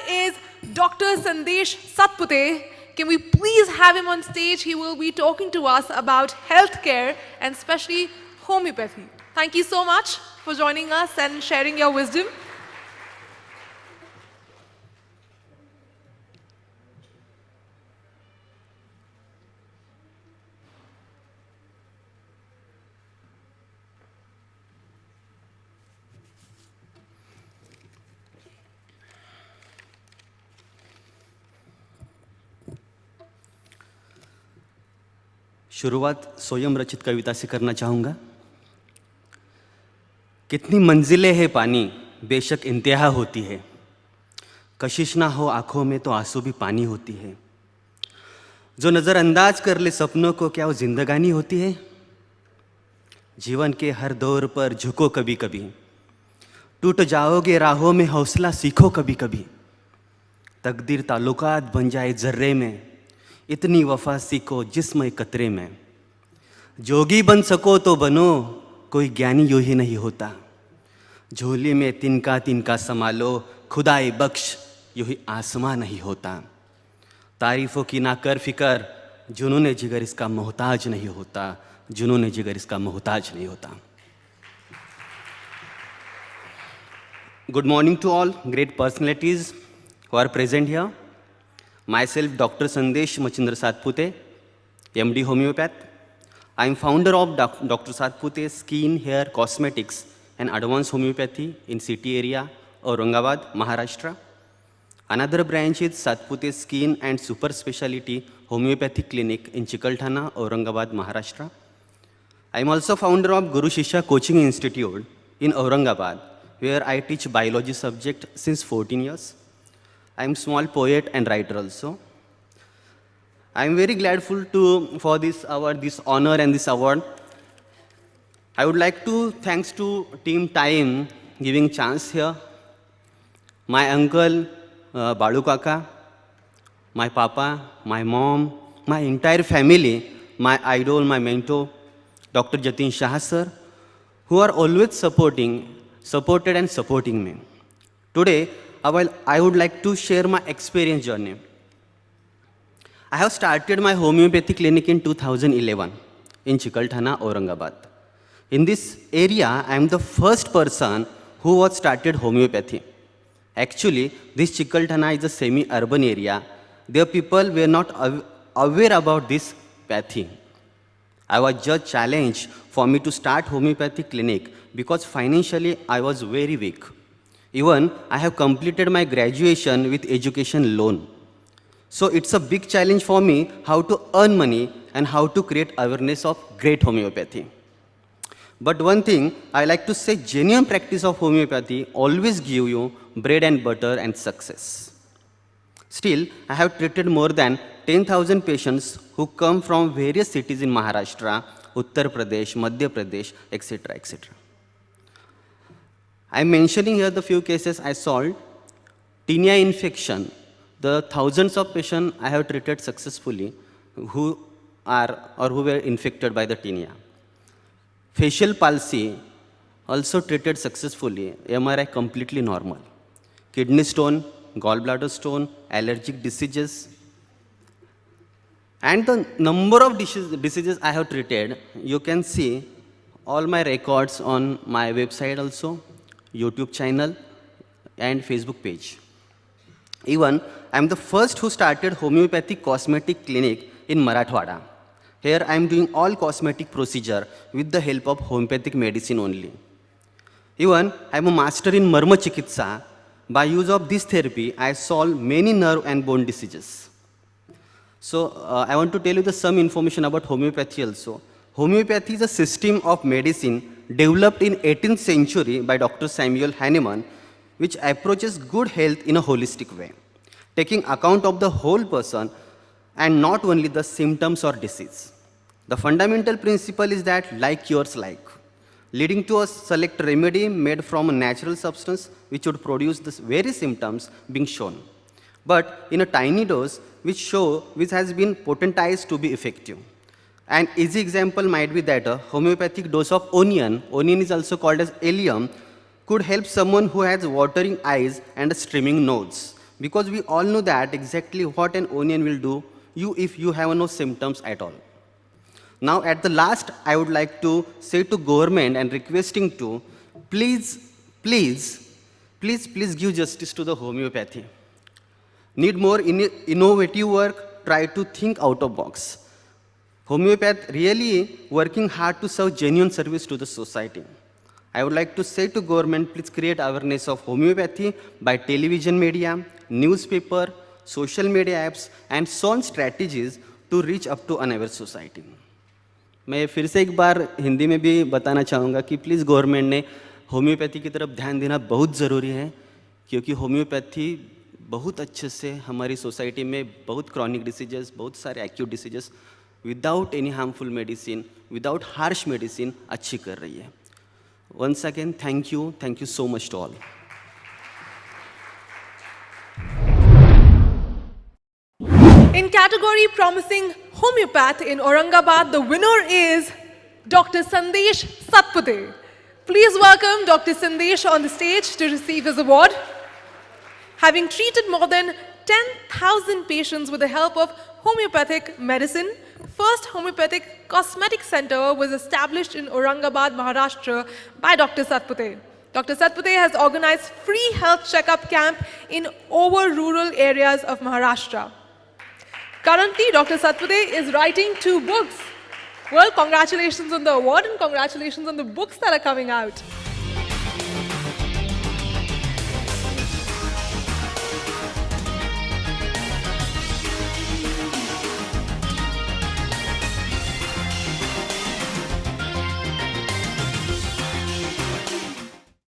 is Dr. Sandesh Satpute. Can we please have him on stage? He will be talking to us about healthcare and especially homeopathy. Thank you so much for joining us and sharing your wisdom. शुरुआत स्वयं रचित कविता से करना चाहूँगा। कितनी मंजिलें हैं पानी, बेशक इंतहा होती है। कशिश ना हो आँखों में तो आंसू भी पानी होती है। जो नज़रअंदाज कर ले सपनों को, क्या वो जिंदगानी होती है? जीवन के हर दौर पर झुको कभी कभी, टूट जाओगे राहों में हौसला सीखो कभी कभी। तकदीर ताल्लुकात बन जाए जर्रे में, इतनी वफा सीखो जिस्म एक कतरे में। जोगी बन सको तो बनो, कोई ज्ञानी यूं ही नहीं होता। झोली में तिनका तिनका संभालो, खुदाई बख्श यूं ही आसमां नहीं होता। तारीफ़ों की ना कर फिकर, जुनून जिगर इसका मोहताज नहीं होता। जुनून जिगर इसका मोहताज नहीं होता। Good morning to all great personalities who are present here. Myself, Dr. Sandesh Machindra Satpute, MD Homeopath. I am founder of Dr. Satpute Skin, Hair, Cosmetics and Advanced Homeopathy in city area, Aurangabad, Maharashtra. Another branch is Satpute Skin and Super Speciality Homeopathy Clinic in Chikalthana, Aurangabad, Maharashtra. I am also founder of Guru Shishya Coaching Institute in Aurangabad, where I teach biology subject since 14 years. I am small poet and writer also. I am very grateful for this award, this honor and this award. I would like to thanks to Team Time giving chance here. My uncle Balu Kaka, my papa, my mom, my entire family, my idol, my mentor, Dr. Jatin Shah sir, who are always supported and supporting me. Today, I would like to share my experience journey. I have started my homeopathy clinic in 2011 in Chikalthana, Aurangabad. In this area, I am the first person who was started homeopathy. Actually, this Chikalthana is a semi-urban area. Their people were not aware about this pathy. I was just challenged for me to start homeopathy clinic because financially I was very weak. Even I have completed my graduation with education loan. So it's a big challenge for me how to earn money and how to create awareness of great homeopathy. But one thing I like to say, genuine practice of homeopathy always give you bread and butter and success. Still, I have treated more than 10,000 patients who come from various cities in Maharashtra, Uttar Pradesh, Madhya Pradesh, etc., etc. I'm mentioning here the few cases I solved. Tinea infection, the thousands of patients I have treated successfully who were infected by the tinea. Facial palsy, also treated successfully, MRI completely normal. Kidney stone, gallbladder stone, allergic diseases. And the number of diseases I have treated, you can see all my records on my website also, YouTube channel and Facebook page. Even I am the first who started homeopathic cosmetic clinic in Marathwada. Here I am doing all cosmetic procedure with the help of homeopathic medicine only. Even I am a master in Marma Chikitsa. By use of this therapy, I solve many nerve and bone diseases. So I want to tell you some information about homeopathy also. Homeopathy is a system of medicine developed in 18th century by Dr. Samuel Hahnemann, which approaches good health in a holistic way, taking account of the whole person and not only the symptoms or disease. The fundamental principle is that like cures like, leading to a select remedy made from a natural substance which would produce the very symptoms being shown, but in a tiny dose which has been potentized to be effective. An easy example might be that a homeopathic dose of onion is also called as allium, could help someone who has watering eyes and a streaming nose because we all know that exactly what an onion will do you if you have no symptoms at all. Now, at the last, I would like to say to government and requesting to please give justice to the homeopathy. Need more innovative work, try to think out of box. Homeopath really working hard to serve genuine service to the society. I would like to say to government, please create awareness of homeopathy by television media, newspaper, social media apps, and so on strategies to reach up to unaware society. मैं फिर से एक बार हिंदी में भी बताना चाहूँगा कि please government ने होम्योपैथी की तरफ ध्यान देना बहुत ज़रूरी है, क्योंकि होम्योपैथी बहुत अच्छे से हमारी सोसाइटी में बहुत क्रॉनिक डिसीजेस, बहुत सारे acute diseases without any harmful medicine, without harsh medicine अच्छी कर रही है. Once again thank you so much to all. In category Promising Homeopath in Aurangabad, the winner is Dr. Sandesh Satpute. Please welcome Dr. Sandesh on the stage to receive his award. Having treated more than 10,000 patients with the help of homeopathic medicine, first homeopathic cosmetic center was established in Aurangabad, Maharashtra by Dr. Satpute. Dr. Satpute has organized free health checkup camp in over rural areas of Maharashtra. Currently, Dr. Satpute is writing 2 books. Well, congratulations on the award and congratulations on the books that are coming out.